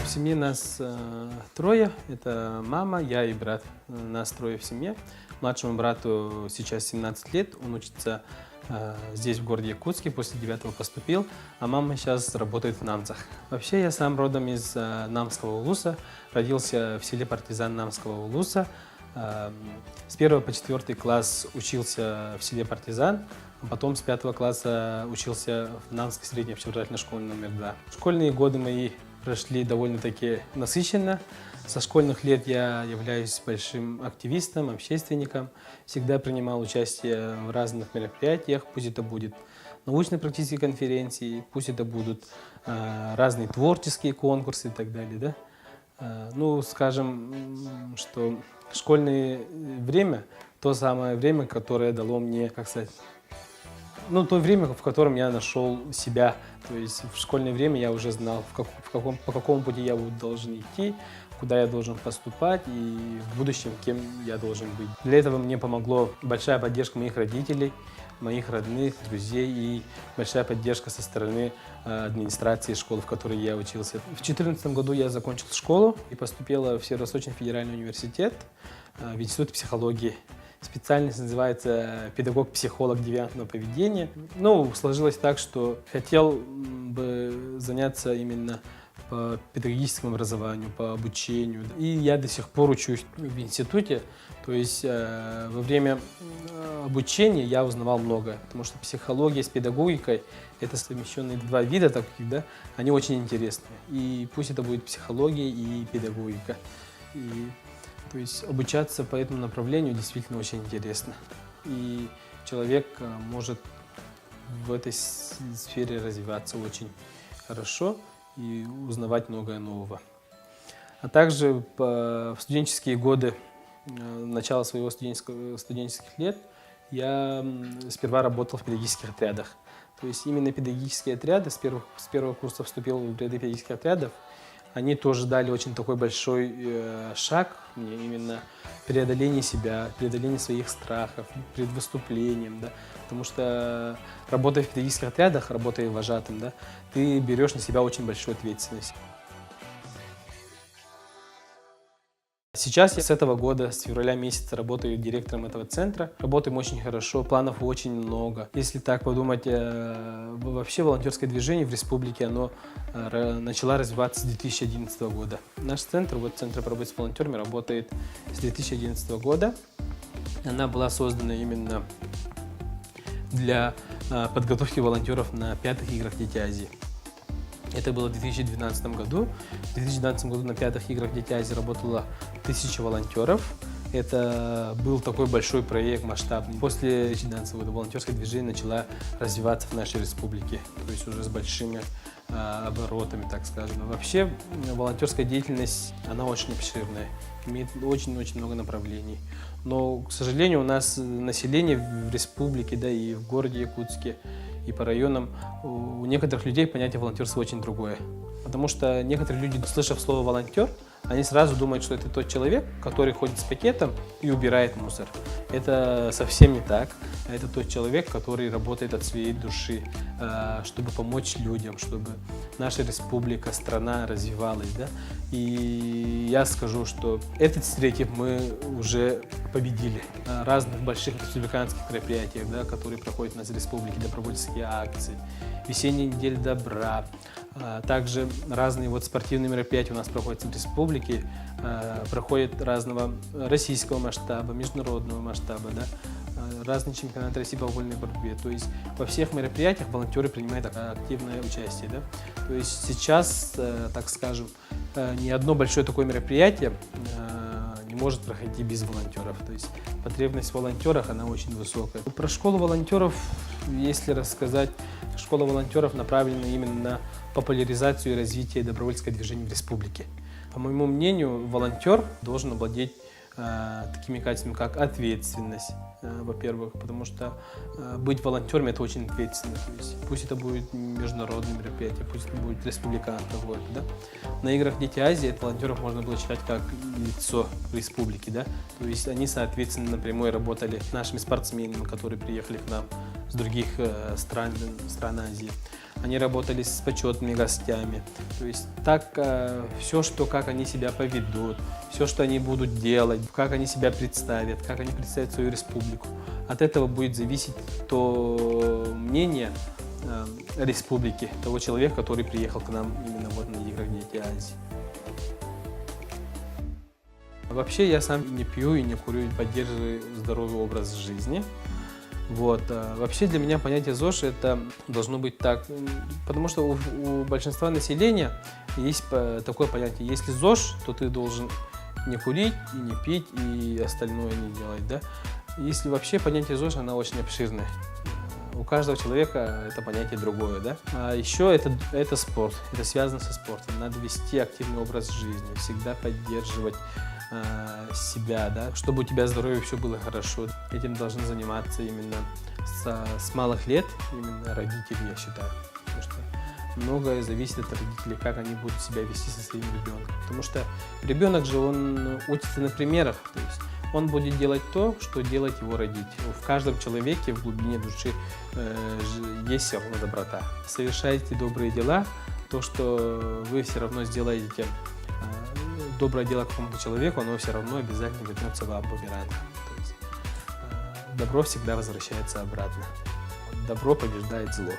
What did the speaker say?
В семье нас трое. Это мама, я и брат. Нас трое в семье. Младшему брату сейчас 17 лет. Он учится здесь, в городе Якутске, после 9 поступил. А мама сейчас работает в Намцах. Вообще, я сам родом из Намского улуса. Родился в селе Партизан Намского улуса. С 1 по 4 класс учился в селе Партизан. Потом с 5 класса учился в Намской средней общеобразовательной школе номер 2. Школьные годы мои прошли довольно-таки насыщенно. Со школьных лет я являюсь большим активистом, общественником. Всегда принимал участие в разных мероприятиях, пусть это будет научно-практические конференции, пусть это будут разные творческие конкурсы и так далее. Да? Ну, скажем, что школьное время – то самое время, которое дало мне, как сказать, то время, в котором я нашел себя. То есть в школьное время я уже знал, по какому пути я должен идти, куда я должен поступать и в будущем кем я должен быть. Для этого мне помогла большая поддержка моих родителей, моих родных, друзей и большая поддержка со стороны администрации школы, в которой я учился. В 2014 году я закончил школу и поступил в Северо-Восточный федеральный университет в Институт психологии. Специальность называется педагог-психолог девиантного поведения. Сложилось так, что хотел бы заняться именно по педагогическому образованию, по обучению. И я до сих пор учусь в институте. То есть во время обучения я узнавал многое, потому что психология с педагогикой – это совмещенные два вида таких, да, они очень интересны. И пусть это будет психология и педагогика. То есть обучаться по этому направлению действительно очень интересно. И человек может в этой сфере развиваться очень хорошо и узнавать многое нового. А также в студенческие годы, начала своего студенческих лет, я сперва работал в педагогических отрядах. То есть именно педагогические отряды, с первого курса вступил в ряды педагогических отрядов. Они тоже дали очень такой большой шаг мне, именно преодоление себя, преодоление своих страхов перед выступлением, да? Потому что работая в педагогических отрядах, работая вожатым, да, ты берешь на себя очень большую ответственность. Сейчас я с этого года, с февраля месяца, работаю директором этого центра. Работаем очень хорошо, планов очень много. Если так подумать, вообще волонтерское движение в республике, оно начало развиваться с 2011 года. Наш центр, Центр по работе с волонтерами, работает с 2011 года. Она была создана именно для подготовки волонтеров на 5-х играх Дети Азии. Это было в 2012 году. В 2012 году на 5-х играх Дети Азии работало 1000 волонтеров. Это был такой большой проект, масштабный. После 2012 года волонтерское движение начало развиваться в нашей республике, то есть уже с большими оборотами, так скажем. Вообще волонтерская деятельность, она очень обширная, имеет очень-очень много направлений. Но, к сожалению, у нас население в республике, да и в городе Якутске, и по районам, у некоторых людей понятие волонтерства очень другое. Потому что некоторые люди, услышав слово «волонтер», они сразу думают, что это тот человек, который ходит с пакетом и убирает мусор. Это совсем не так. Это тот человек, который работает от своей души, чтобы помочь людям, чтобы наша республика, страна развивалась. Да? И я скажу, что этот стереотип мы уже победили. На разных больших республиканских мероприятиях, да, которые проходят у нас в республике, добровольческие акции, весенняя неделя добра. Также разные спортивные мероприятия у нас проходят в республике, проходят разного российского масштаба, международного масштаба, да, разные чемпионаты России по вольной борьбе. То есть во всех мероприятиях волонтеры принимают активное участие. Да? То есть сейчас, так скажем, ни одно большое такое мероприятие не может проходить без волонтеров. То есть потребность в волонтерах, она очень высокая. Про школу волонтеров, если рассказать, школа волонтеров направлена именно на популяризацию и развитие добровольческого движения в республике. По моему мнению, волонтер должен обладать такими качествами, как ответственность, во-первых, потому что быть волонтером – это очень ответственно. То есть, пусть это будет международное мероприятие, пусть это будет республиканское какое-то, да. На играх Дети Азии волонтеров можно было считать как лицо республики, да. То есть они, соответственно, напрямую работали с нашими спортсменами, которые приехали к нам с других стран Азии. они работали с почетными гостями. То есть так все, что, как они себя поведут, все, что они будут делать, как они себя представят, как они представят свою республику. От этого будет зависеть то мнение республики, того человека, который приехал к нам именно вот на играх Дети Азии. Вообще я сам не пью и не курю, и поддерживаю здоровый образ жизни. Вот. Вообще для меня понятие ЗОЖ это должно быть так, потому что у большинства населения есть такое понятие, если ЗОЖ, то ты должен не курить, и не пить, и остальное не делать, да. Если вообще понятие ЗОЖ, оно очень обширное. У каждого человека это понятие другое, да. А еще это спорт, это связано со спортом. Надо вести активный образ жизни, всегда поддерживать себя, да, чтобы у тебя здоровье все было хорошо. Этим должны заниматься именно с малых лет, именно родители, я считаю. Потому что многое зависит от родителей, как они будут себя вести со своим ребенком. Потому что ребенок же, он учится на примерах, то есть он будет делать то, что делает его родитель. В каждом человеке в глубине души есть все равно доброта. Совершайте добрые дела, то, что вы все равно сделаете доброе дело какому-то человеку, оно все равно обязательно вернется вам бумерангом. То есть добро всегда возвращается обратно. Добро побеждает зло.